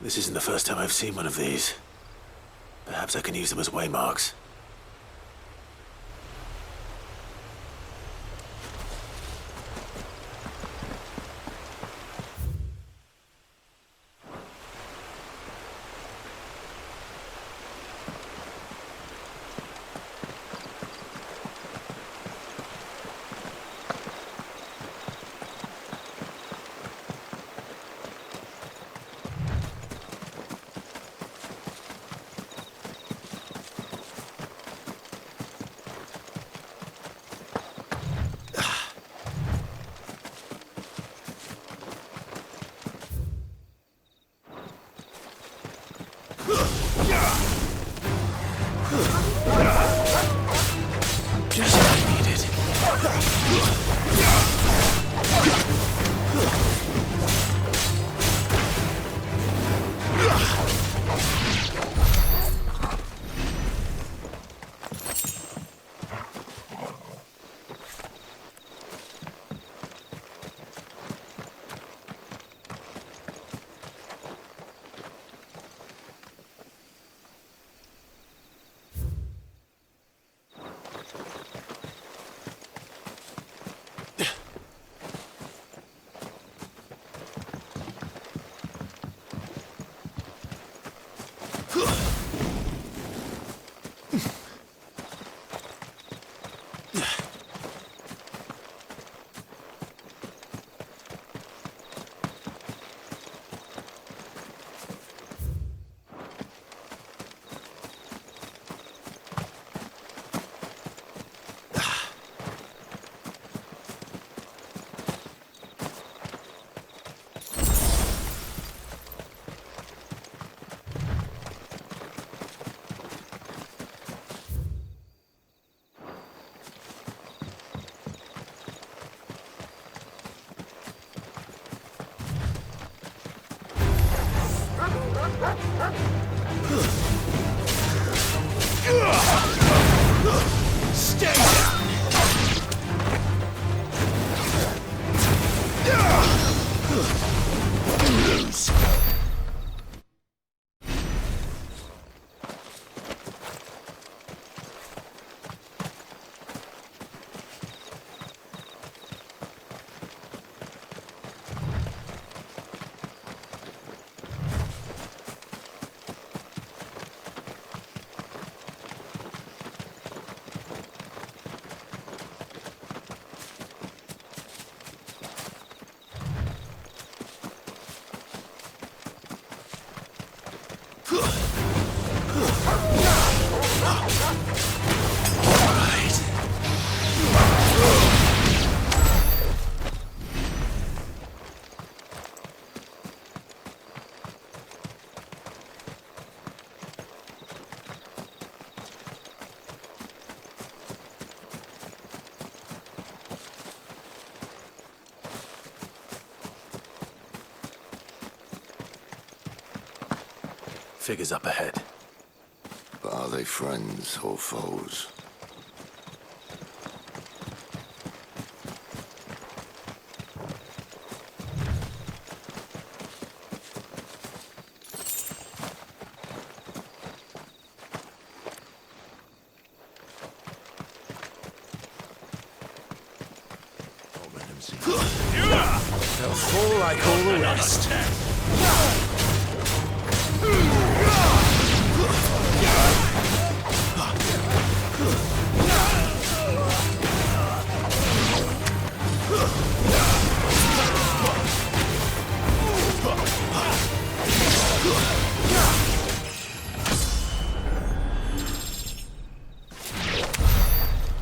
This isn't the first time I've seen one of these. Perhaps I can use them as waymarks. Just what I needed. Stay down! Lose. Figures up ahead. But are they friends or foes? They'll fall like all the rest.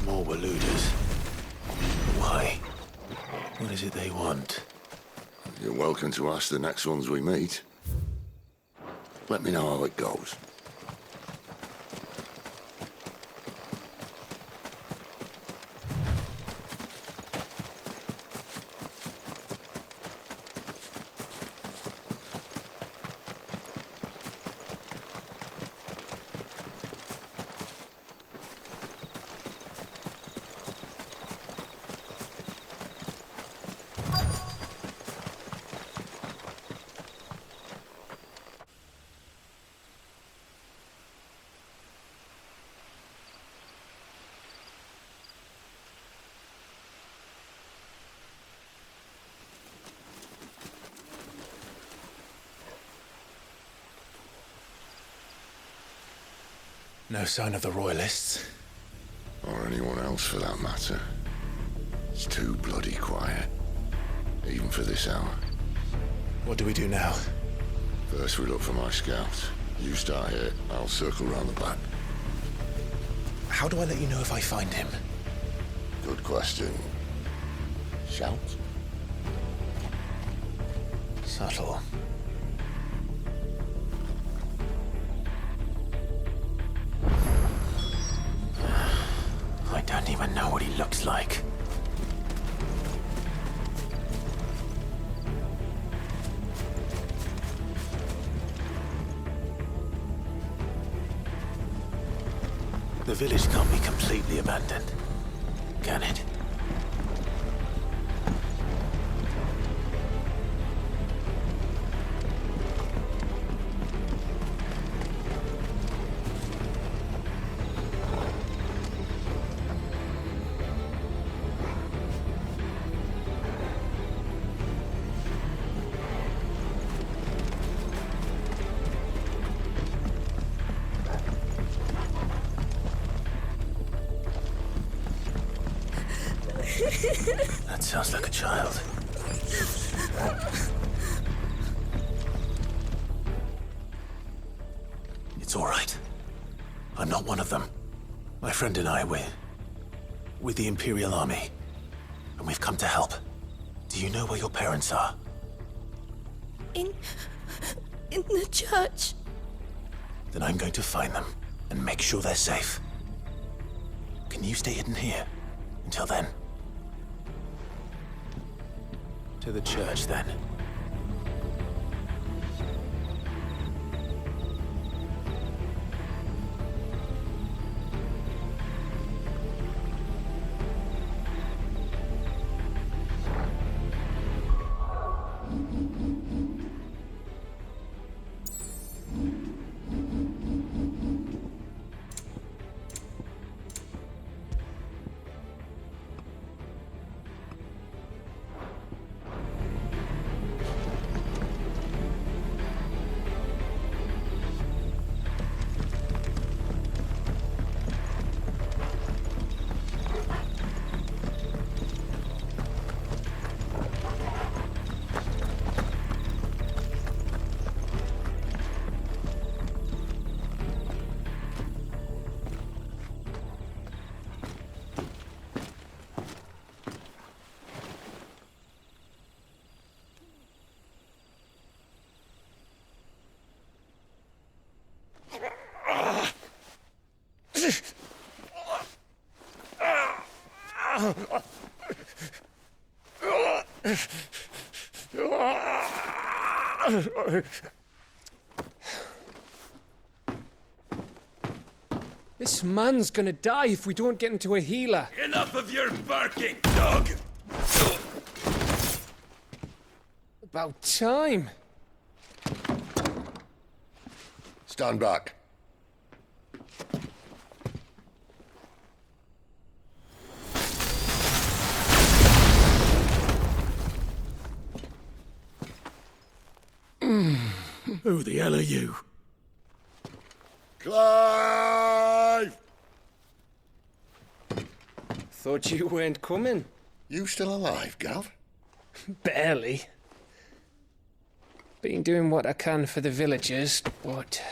More Waluders. Why? What is it they want? You're welcome to ask the next ones we meet. Let me know how it goes. No sign of the Royalists. Or anyone else for that matter. It's too bloody quiet. Even for this hour. What do we do now? First we look for my scouts. You start here, I'll circle round the back. How do I let you know if I find him? Good question. Shout? Subtle. I don't even know what he looks like. The village can't be completely abandoned, can it? That sounds like a child. It's all right. I'm not one of them. My friend and I, we're with the Imperial Army. And we've come to help. Do you know where your parents are? In the church. Then I'm going to find them and make sure they're safe. Can you stay hidden here until then? To the church, then. This man's gonna die if we don't get into a healer. Enough of your barking, dog! About time. Stand back. Who the hell are you? Clive! Thought you weren't coming. You still alive, Gav? Barely. Been doing what I can for the villagers, but...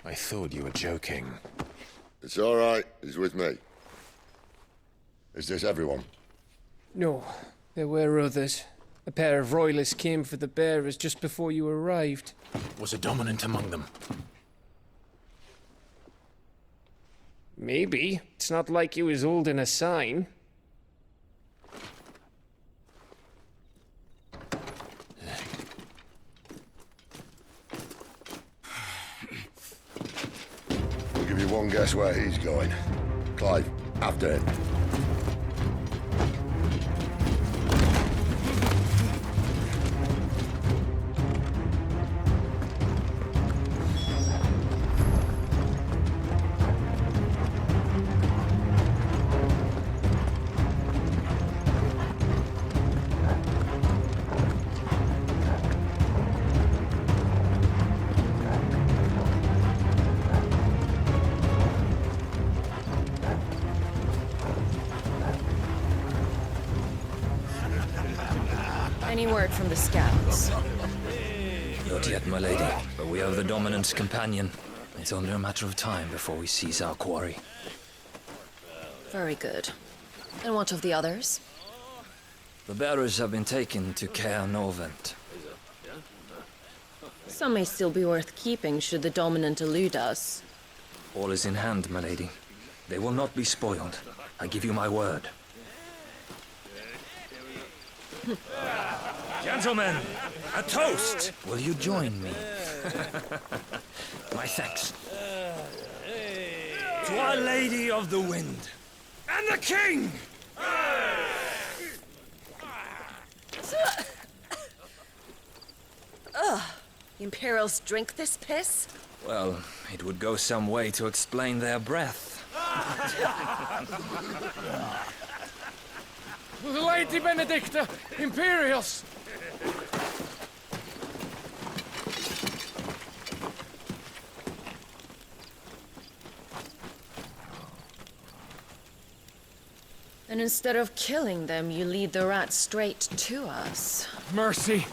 I thought you were joking. It's all right. He's with me. Is this everyone? No, there were others. A pair of royalists came for the bearers just before you arrived. Was a dominant among them? Maybe. It's not like he was holding a sign. I'll give you one guess where he's going. Clive, after him. word from the scouts? Not yet, my lady, but we have the Dominant's companion. It's only a matter of time before we seize our quarry. Very good. And what of the others? The bearers have been taken to Caer Novent. Some may still be worth keeping should the Dominant elude us. All is in hand, my lady. They will not be spoiled. I give you my word. Gentlemen, a toast! Will you join me? My thanks. To Our Lady of the Wind. And the King! The Imperials drink this piss? Well, it would go some way to explain their breath. Lady Benedicta! Imperials! And instead of killing them, you lead the rats straight to us. Mercy!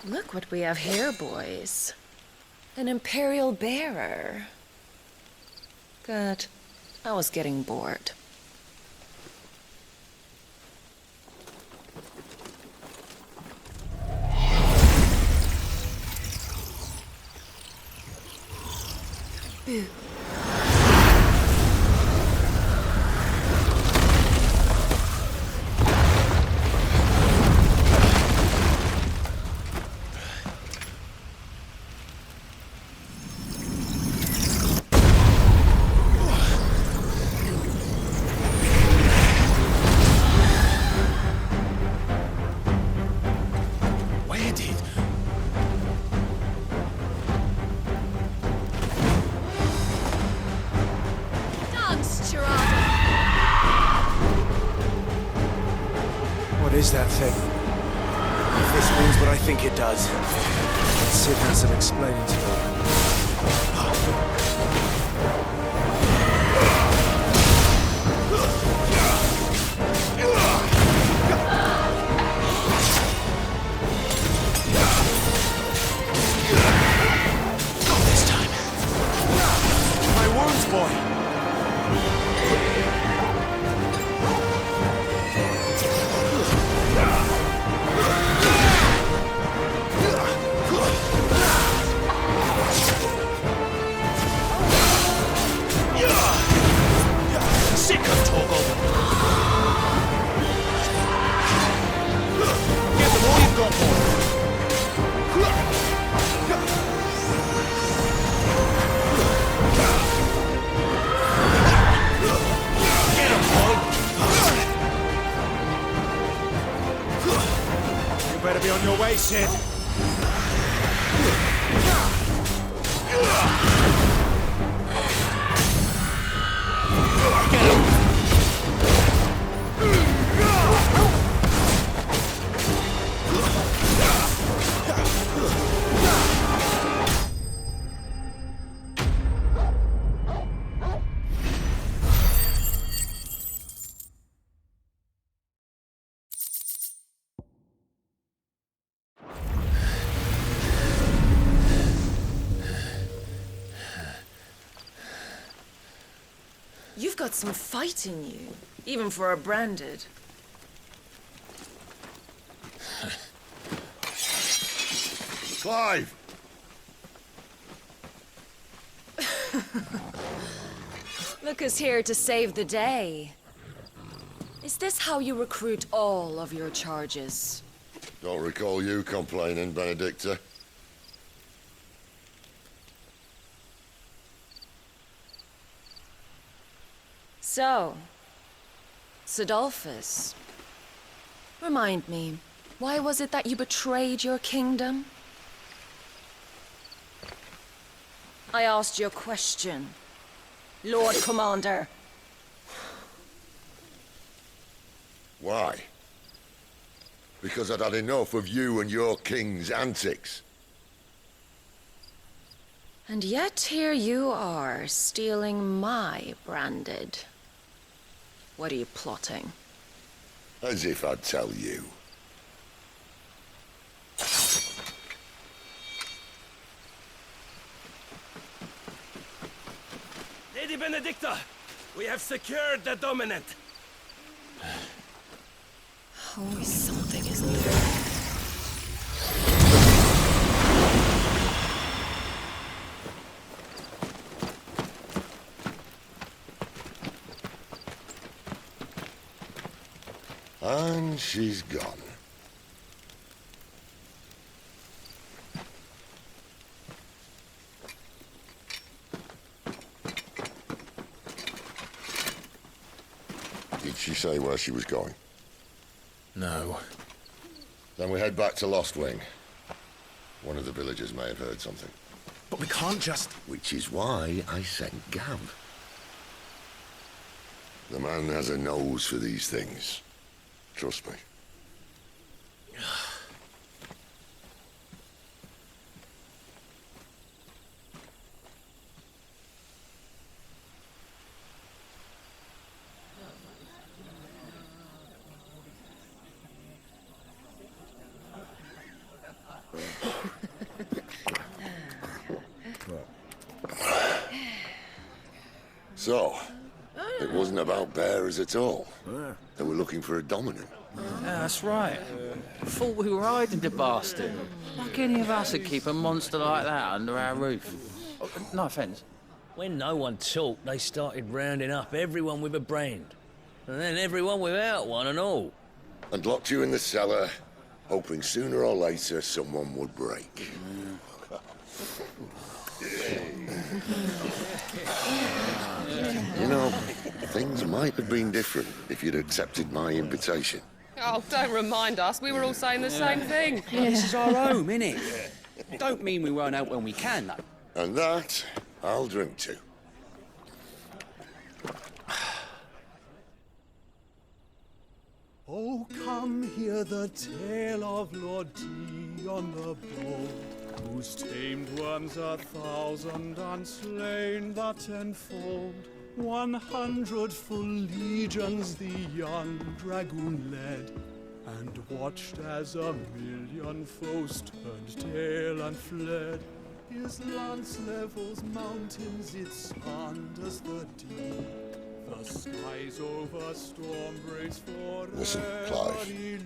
Look what we have here, boys. An Imperial bearer. Good. I was getting bored. Boo. Where did... What is that thing? If this means what I think it does, Sid has some explaining to do. Not this time. My wounds, boy! Sick of Torgal. Get them all you've got, boy! Get him, boy. You better be on your way, Sid. You've got some fight in you, even for a branded. Clive! Look who's here to save the day. Is this how you recruit all of your charges? Don't recall you complaining, Benedicta. So, Sidolphus, remind me, why was it that you betrayed your kingdom? I asked you a question, Lord Commander. Why? Because I'd had enough of you and your king's antics. And yet here you are, stealing my branded. What are you plotting? As if I'd tell you. Lady Benedicta, we have secured the dominant. Always something, isn't there? And she's gone. Did she say where she was going? No. Then we head back to Lost Wing. One of the villagers may have heard something. But we can't just... Which is why I sent Gav. The man has a nose for these things. Trust me. So, it wasn't about bearers at all. They were looking for a dominant. Yeah, that's right. Thought we were hiding the bastard. Like any of us would keep a monster like that under our roof. Oh, no offence. When no one talked, they started rounding up everyone with a brand. And then everyone without one and all. And locked you in the cellar, hoping sooner or later someone would break. You know, things might have been different if you'd accepted my invitation. Oh, don't remind us. We were all saying the same thing. This is our home, innit? Don't mean we won't out when we can, though. And that, I'll drink to. Oh, come hear the tale of Lord Dion the Bold, whose tamed worms 1,000 and slain the tenfold. 100 full legions the young dragoon led, and watched as 1,000,000 foes turned tail and fled. His lance levels mountains, it spanders the deep. The skies over storm breaks for Listen, Clive.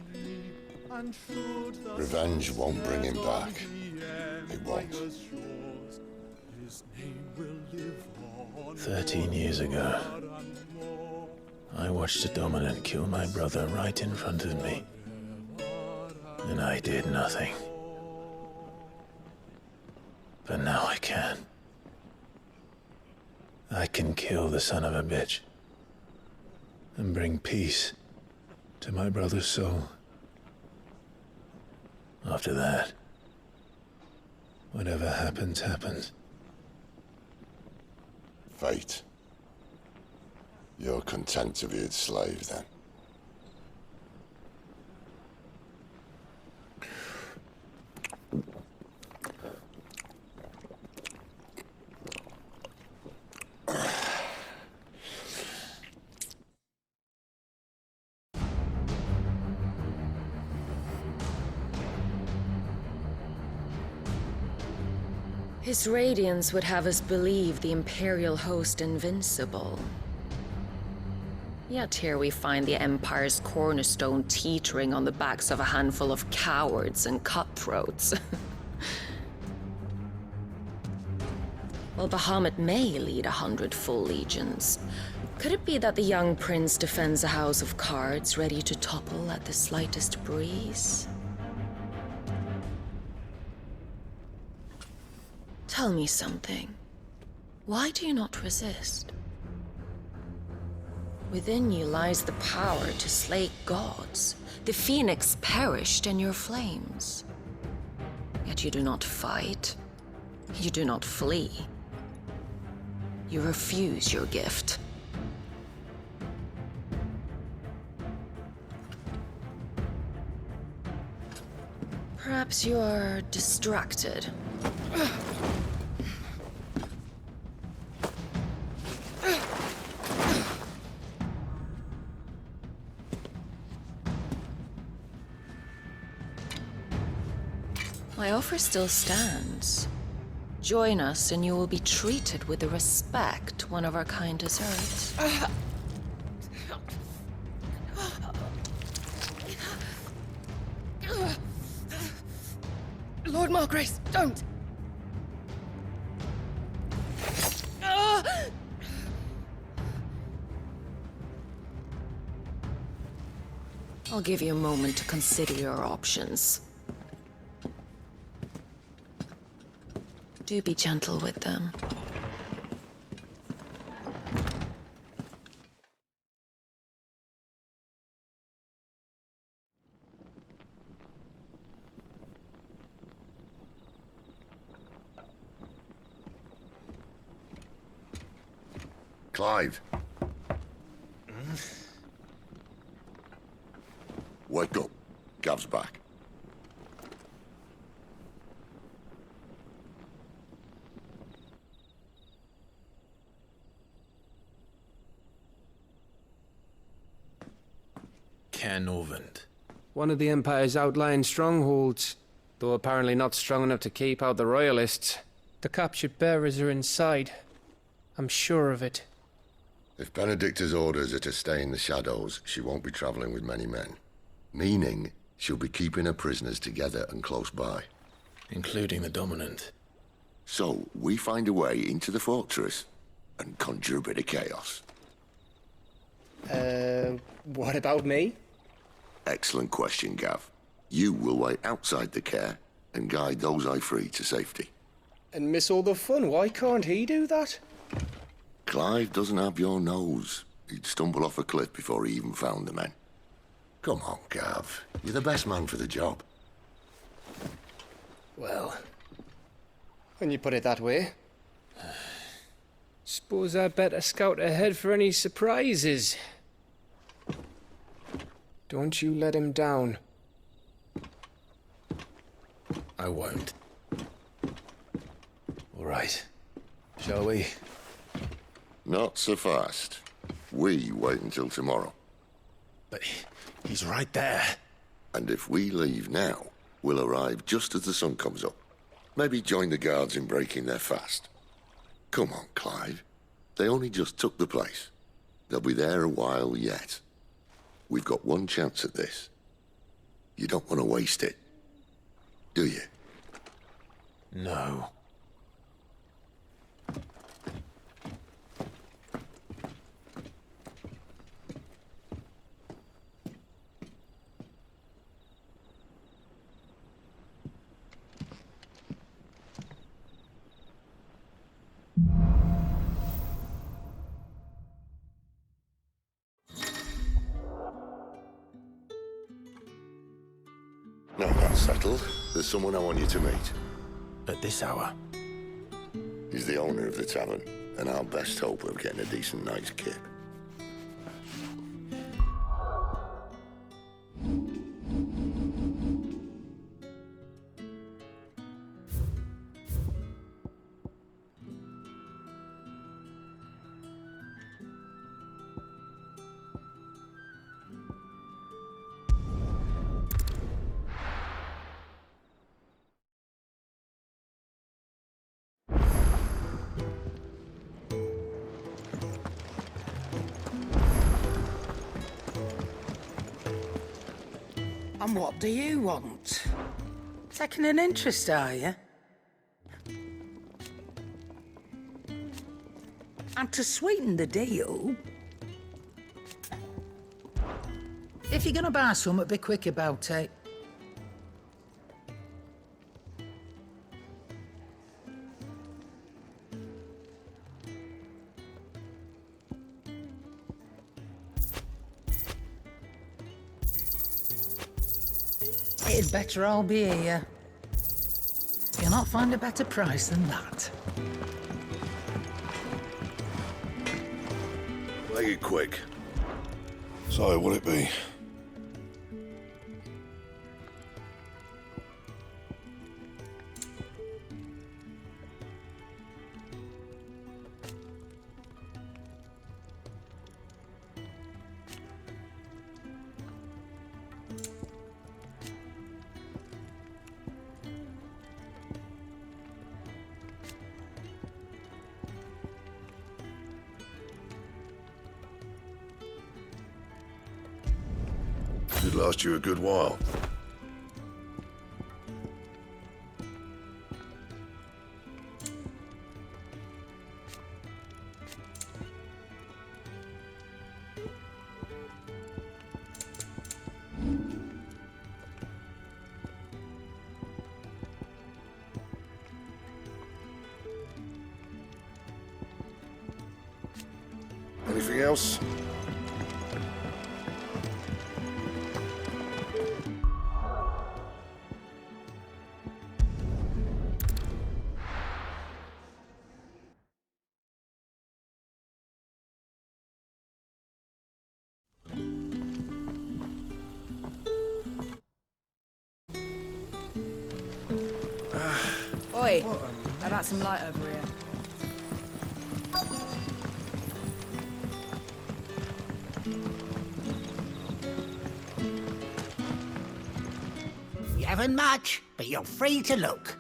Revenge won't bring him back. It won't. 13 years ago, I watched a dominant kill my brother right in front of me. And I did nothing. But now I can. I can kill the son of a bitch and bring peace to my brother's soul. After that, whatever happens, happens. Fate. You're content to be its slave, then? His radiance would have us believe the Imperial host invincible. Yet here we find the Empire's cornerstone teetering on the backs of a handful of cowards and cutthroats. While Bahamut may lead 100 full legions, could it be that the young prince defends a house of cards ready to topple at the slightest breeze? Tell me something. Why do you not resist? Within you lies the power to slay gods. The phoenix perished in your flames. Yet you do not fight. You do not flee. You refuse your gift. Perhaps you're distracted. My offer still stands. Join us and you will be treated with the respect one of our kind deserves. Lord Margrace, don't! I'll give you a moment to consider your options. Do be gentle with them. Clive. Wake up. Gav's back. Canovant. One of the Empire's outlying strongholds, though apparently not strong enough to keep out the Royalists. The captured bearers are inside. I'm sure of it. If Benedicta's orders are to stay in the shadows, she won't be traveling with many men. Meaning, she'll be keeping her prisoners together and close by. Including the Dominant. So, we find a way into the fortress and conjure a bit of chaos. What about me? Excellent question, Gav. You will wait outside the care and guide those I free to safety. And miss all the fun. Why can't he do that? Clive doesn't have your nose. He'd stumble off a cliff before he even found the men. Come on, Gav. You're the best man for the job. Well, when you put it that way. Suppose I'd better scout ahead for any surprises. Don't you let him down. I won't. All right. Shall we? Not so fast. We wait until tomorrow. But he's right there. And if we leave now, we'll arrive just as the sun comes up. Maybe join the guards in breaking their fast. Come on, Clive. They only just took the place. They'll be there a while yet. We've got one chance at this. You don't want to waste it, do you? No. Now that's settled. There's someone I want you to meet. At this hour? He's the owner of the tavern, and our best hope of getting a decent night's kip. And what do you want? Taking an interest, are you? And to sweeten the deal, if you're gonna buy something, be quick about it. It'd better all be here. You'll not find a better price than that. Make it quick. So, what'll it be? should last you a good while. Anything else? Oi, how about some light over here? You haven't much, but you're free to look.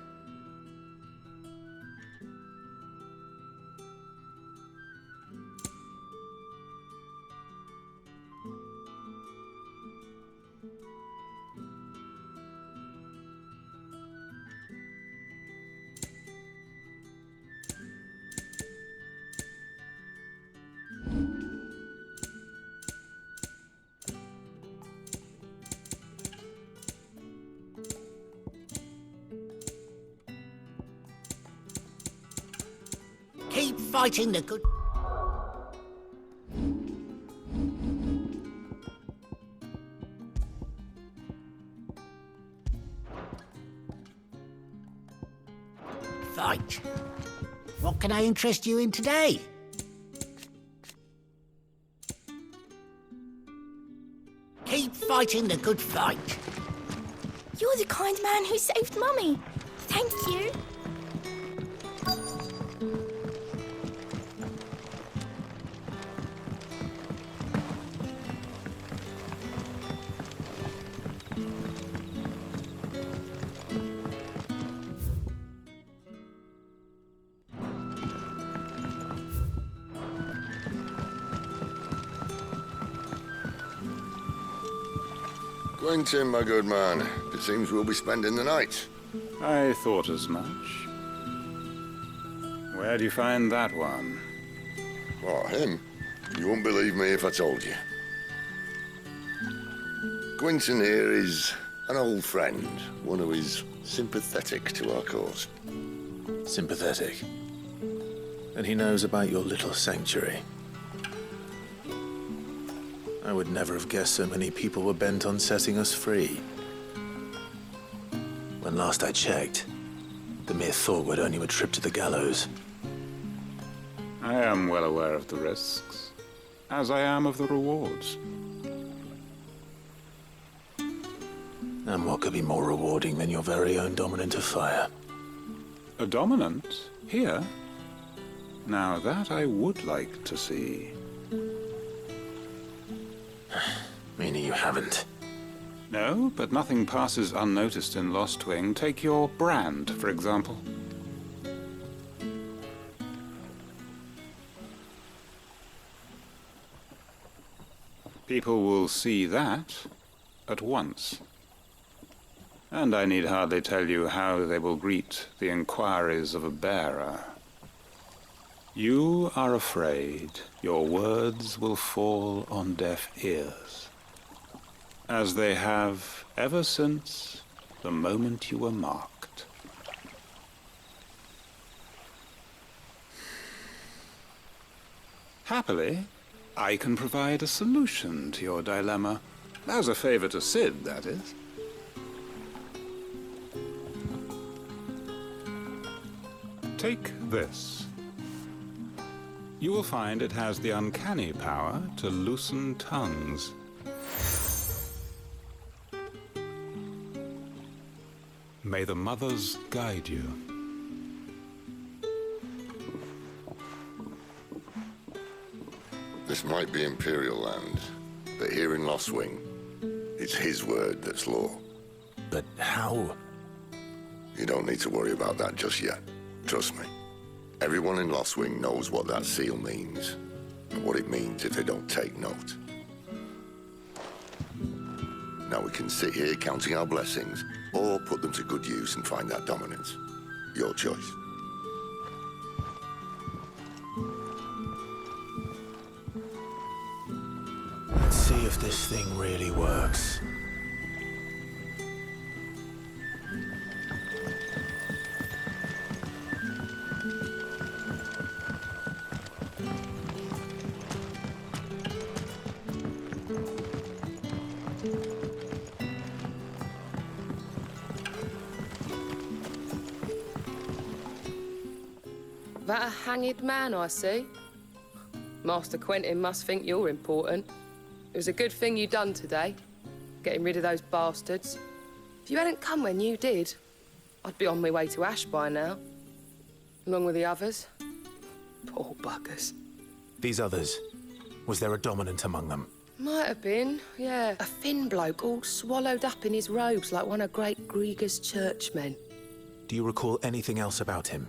Keep fighting the good... Fight. What can I interest you in today? Keep fighting the good fight. You're the kind man who saved Mummy. Thank you. Quentin, my good man. It seems we'll be spending the night. I thought as much. Where do you find that one? What, him? You wouldn't believe me if I told you. Quentin here is an old friend, one who is sympathetic to our cause. Sympathetic. And he knows about your little sanctuary. I would never have guessed so many people were bent on setting us free. When last I checked, the mere thought would earn you a trip to the gallows. I am well aware of the risks, as I am of the rewards. And what could be more rewarding than your very own dominant of fire? A dominant? Here? Now that I would like to see. Meaning you haven't? No, but nothing passes unnoticed in Lost Wing. Take your brand, for example. People will see that at once. And I need hardly tell you how they will greet the inquiries of a bearer. You are afraid your words will fall on deaf ears, as they have ever since the moment you were marked. Happily, I can provide a solution to your dilemma. As a favor to Sid, that is. Take this. You will find it has the uncanny power to loosen tongues. May the mothers guide you. This might be Imperial land, but here in Lost Wing, it's his word that's law. But how? You don't need to worry about that just yet. Trust me. Everyone in Lost Wing knows what that seal means, and what it means if they don't take note. Now we can sit here counting our blessings, or put them to good use and find that dominance. Your choice. Let's see if this thing really works. That a hanged man I see? Master Quentin must think you're important. It was a good thing you done today, getting rid of those bastards. If you hadn't come when you did, I'd be on my way to Ash by now, along with the others. Poor buggers. These others, was there a dominant among them? Might have been, yeah. A thin bloke all swallowed up in his robes like one of Great Grieger's churchmen. Do you recall anything else about him?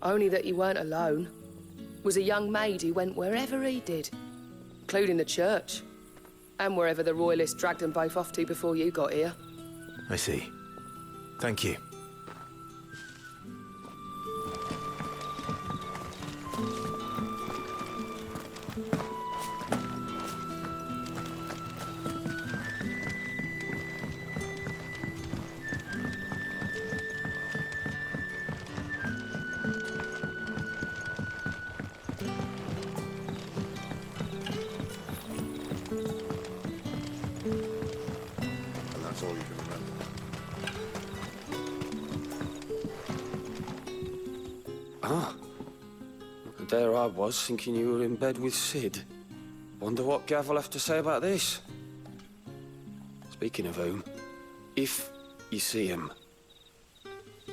Only that he weren't alone. Was a young maid who went wherever he did, including the church, and wherever the royalists dragged them both off to before you got here. I see. Thank you. That's all you can remember. Ah. There I was, thinking you were in bed with Sid. Wonder what Gav will have to say about this. Speaking of whom, if you see him.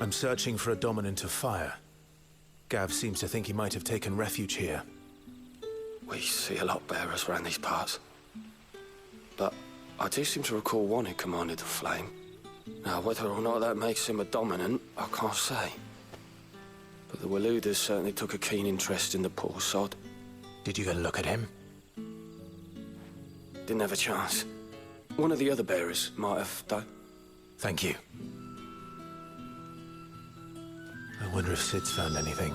I'm searching for a dominant of fire. Gav seems to think he might have taken refuge here. We see a lot bearers around these parts. But I do seem to recall one who commanded the flame. Now, whether or not that makes him a dominant, I can't say. But the Waluders certainly took a keen interest in the poor sod. Did you get a look at him? Didn't have a chance. One of the other bearers might have, though. Thank you. I wonder if Sid's found anything.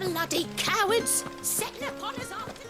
Bloody cowards! Setting upon us after...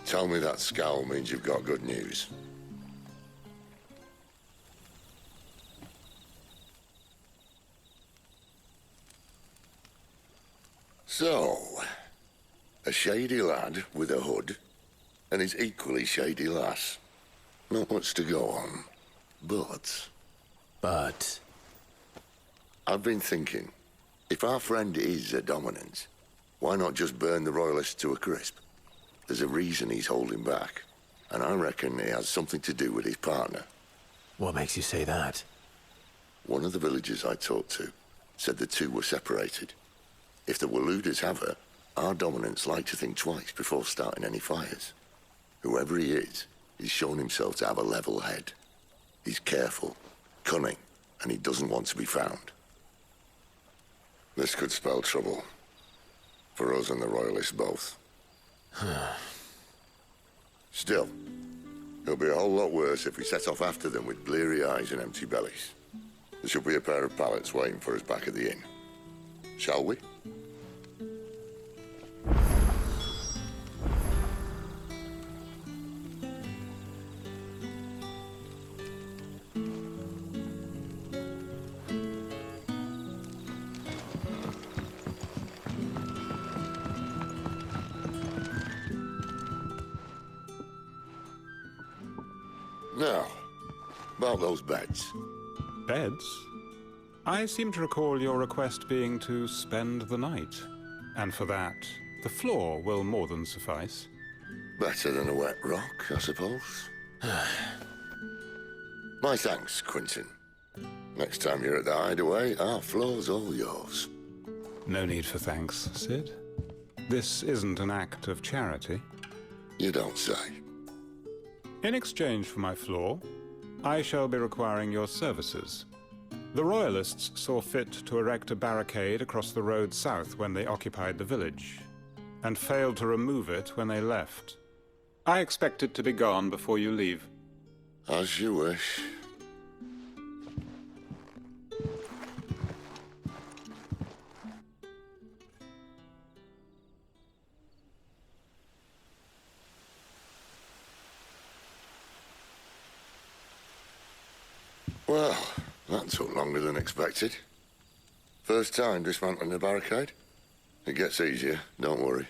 Tell me that scowl means you've got good news. So, a shady lad with a hood, and his equally shady lass. Not much to go on, but... But? I've been thinking, if our friend is a dominant, why not just burn the Royalists to a crisp? There's a reason he's holding back, and I reckon it has something to do with his partner. What makes you say that? One of the villagers I talked to said the two were separated. If the Waluders have her, our dominants like to think twice before starting any fires. Whoever he is, he's shown himself to have a level head. He's careful, cunning, and he doesn't want to be found. This could spell trouble. For us and the Royalists both. Still, it'll be a whole lot worse if we set off after them with bleary eyes and empty bellies. There should be a pair of pallets waiting for us back at the inn. Shall we? Now, about those beds. Beds? I seem to recall your request being to spend the night. And for that, the floor will more than suffice. Better than a wet rock, I suppose. My thanks, Quentin. Next time you're at the hideaway, our floor's all yours. No need for thanks, Sid. This isn't an act of charity. You don't say. In exchange for my floor, I shall be requiring your services. The Royalists saw fit to erect a barricade across the road south when they occupied the village, and failed to remove it when they left. I expect it to be gone before you leave. As you wish. Well, that took longer than expected. First time dismantling the barricade? It gets easier, don't worry.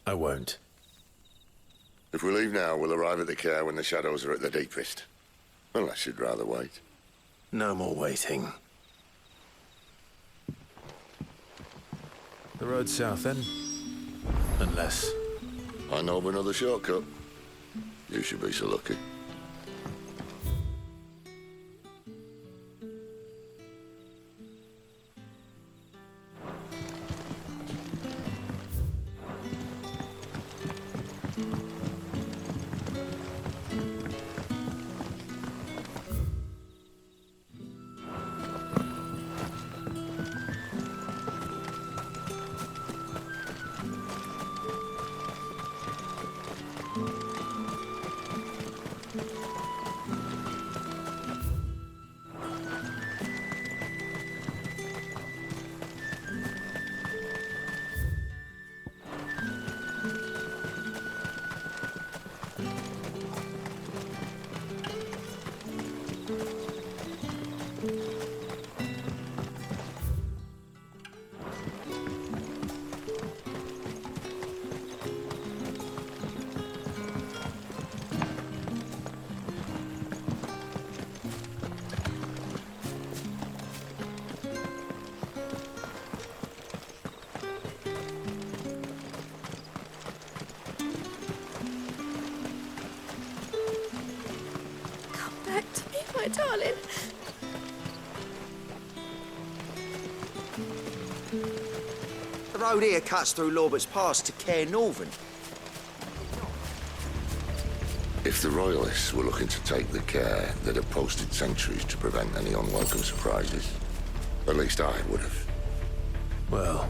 I won't. If we leave now, we'll arrive at the care when the shadows are at their deepest. Unless you'd rather wait. No more waiting. The road south, then? Unless... I know of another shortcut. You should be so lucky. My darling. The road here cuts through Lorbert's Pass to Care Northern. If the Royalists were looking to take the care, they'd have posted sentries to prevent any unwelcome surprises. At least I would have. Well,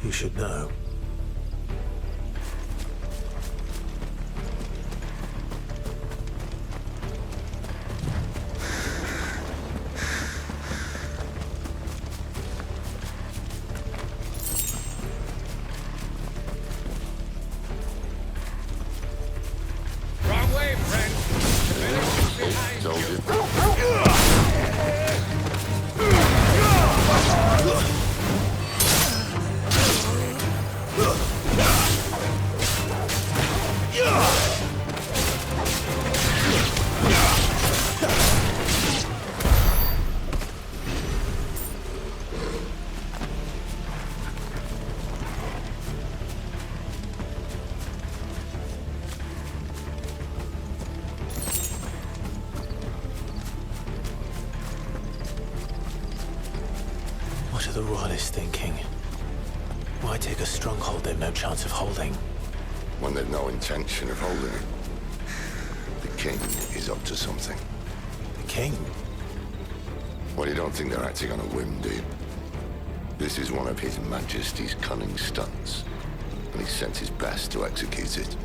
you should know. What are the Royalists thinking? Why take a stronghold they've no chance of holding? When they've no intention of holding it. The king is up to something. The king? Well, you don't think they're acting on a whim, do you? This is one of His Majesty's cunning stunts, and he sent his best to execute it.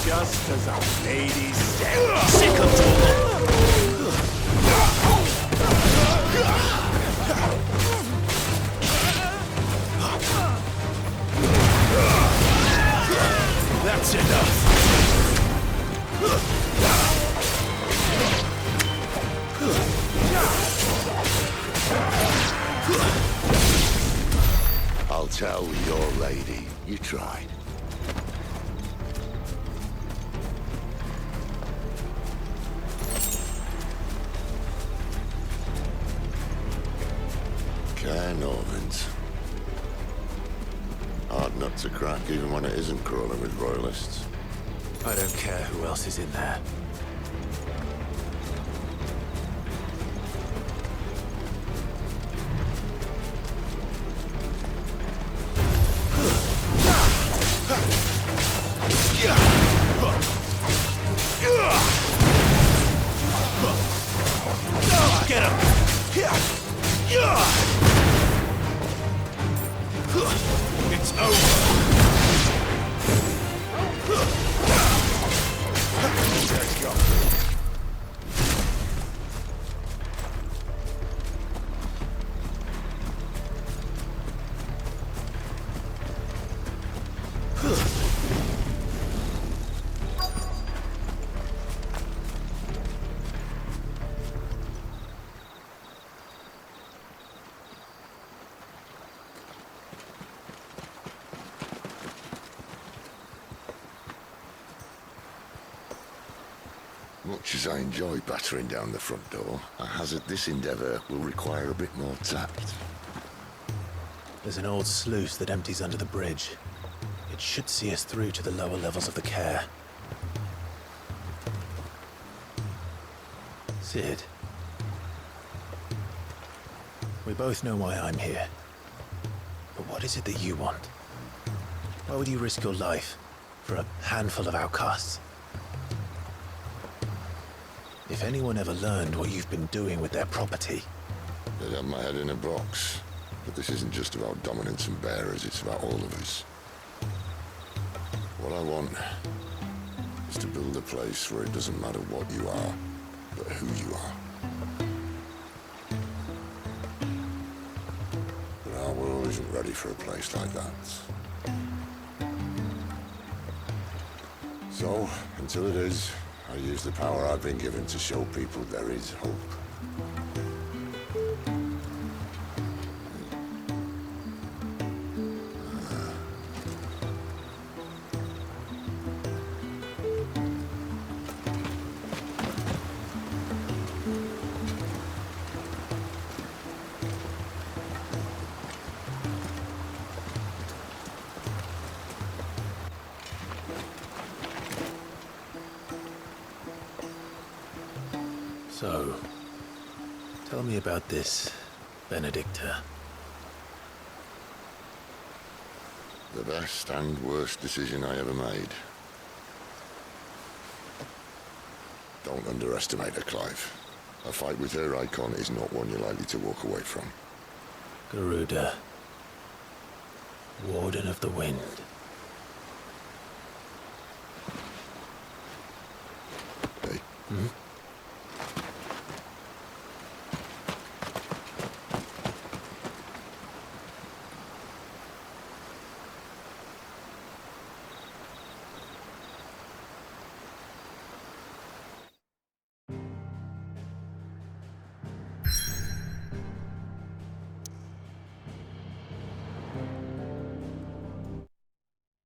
Just as our lady said. Sick of That's enough. I'll tell your lady you tried. Norvins. Hard nut to crack, even when it isn't crawling with royalists. I don't care who else is in there. Get him! It's over. Let's go. Much as I enjoy battering down the front door, I hazard this endeavour will require a bit more tact. There's an old sluice that empties under the bridge. It should see us through to the lower levels of the care. Sid. We both know why I'm here. But what is it that you want? Why would you risk your life for a handful of outcasts? If anyone ever learned what you've been doing with their property... They'd have my head in a box. But this isn't just about dominance and bearers, it's about all of us. What I want is to build a place where it doesn't matter what you are, but who you are. But our world isn't ready for a place like that. So, until it is, I use the power I've been given to show people there is hope. So, tell me about this, Benedicta. The best and worst decision I ever made. Don't underestimate her, Clive. A fight with her Eikon is not one you're likely to walk away from. Garuda. Warden of the Wind. Hey. Hmm?